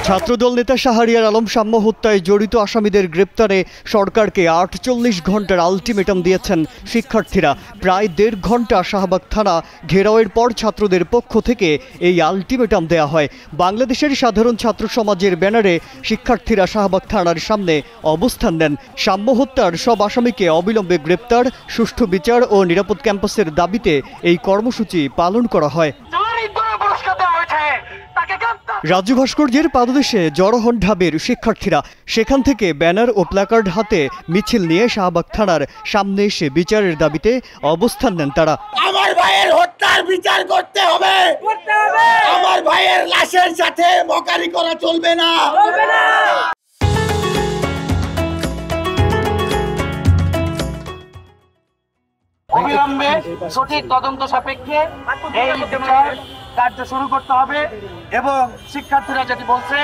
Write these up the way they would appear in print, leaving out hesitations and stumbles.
ছাত্রদল নেতা শাহরিয়ার আলম সাম্য হত্যায় জড়িত আসামিদের গ্রেপ্তারে সরকারকে ৪৮ ঘন্টার আলটিমেটাম দিয়েছেন শিক্ষার্থীরা। প্রায় ১.৫ ঘন্টা শাহবাগ থানা ঘেরাওয়ের পর ছাত্রদের পক্ষ থেকে এই আলটিমেটাম দেয়া হয়। বাংলাদেশের সাধারণ ছাত্র সমাজের ব্যানারে শিক্ষার্থীরা শাহবাগ থানার সামনে অবস্থান নেন। সাম্য হত্যার সব আসামিকে অবিলম্বে গ্রেপ্তার, সুষ্ঠু বিচার ও নিরাপদ ক্যাম্পাসের দাবিতে এই কর্মসূচি পালন করা হয়। রাজু ভাস্কর্যের পাদদেশে জড়ো হন ঢাবির শিক্ষার্থীরা। সেখান থেকে ব্যানার ও প্ল্যাকার্ড হাতে মিছিল নিয়ে শাহবাগ থানার সামনে এসে বিচারের দাবিতে অবস্থান নেন তারা। আমার ভাইয়ের হত্যার বিচার করতে হবে, আমার ভাইয়ের লাশের সাথে মকারি করা চলবে না। অবিলম্বে সঠিক তদন্ত সাপেক্ষে এই বিচার কার্য শুরু করতে হবে এবং শিক্ষার্থীরা যেটি বলছে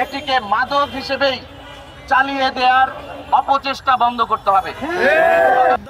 এটিকে মাদক হিসেবেই চালিয়ে দেওয়ার অপচেষ্টা বন্ধ করতে হবে।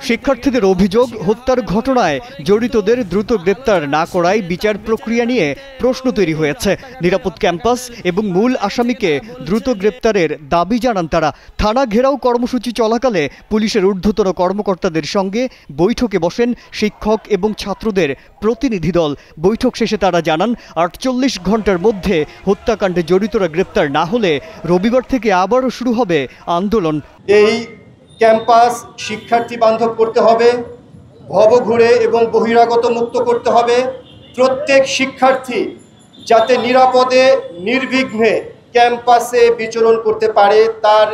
শিক্ষার্থীদের অভিযোগ, হত্যার ঘটনায় জড়িতদের দ্রুত গ্রেপ্তার না করায় বিচার প্রক্রিয়া নিয়ে প্রশ্ন তৈরি হয়েছে। নিরাপদ ক্যাম্পাস এবং মূল আসামিকে দ্রুত গ্রেপ্তারের দাবি জানান তারা। থানা ঘেরাও কর্মসূচি চলাকালে পুলিশের ঊর্ধ্বতন কর্মকর্তাদের সঙ্গে বৈঠকে বসেন শিক্ষক এবং ছাত্রদের প্রতিনিধি দল। বৈঠক শেষে তারা জানান ৪৮ ঘন্টার মধ্যে হত্যাকাণ্ডে জড়িতরা গ্রেপ্তার না হলে রবিবার থেকে আবারও শুরু হবে আন্দোলন। এই ক্যাম্পাস শিক্ষার্থী বান্ধব করতে হবে, ভবঘুরে এবং বহিরাগত মুক্ত করতে হবে। প্রত্যেক শিক্ষার্থী যাতে নিরাপদে নির্বিঘ্নে ক্যাম্পাসে বিচরণ করতে পারে তার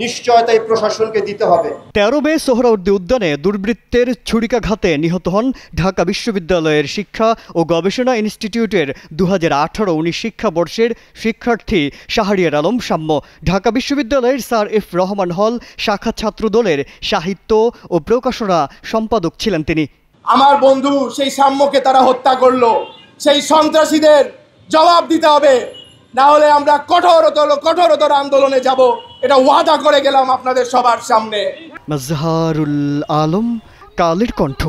নিশ্চয়তাই প্রশাসনকে দিতে হবে। ১৩ মে সোহরাওয়ার্দী উদ্যানে দুর্বৃত্তের ছুরিকাঘাতে নিহত হন ঢাকা বিশ্ববিদ্যালয়ের শিক্ষা ও গবেষণা ইনস্টিটিউটের ২০১৮-১৯ শিক্ষাবর্ষের শিক্ষার্থী শাহরিয়ার আলম সাম্য। ঢাকা বিশ্ববিদ্যালয়ের স্যার এফ রহমান হল শাখা ছাত্রদলের সাহিত্য ও প্রকাশনা সম্পাদক ছিলেন তিনি। আমার বন্ধু সেই সাম্যকে তারা হত্যা করলো, সেই সন্ত্রাসীদের জবাব দিতে হবে, না হলে আমরা কঠোরতর আন্দোলনে যাব, এটা ওয়াদা করে গেলাম আপনাদের সবার সামনে। মাজহারুল আলম, কালের কণ্ঠ।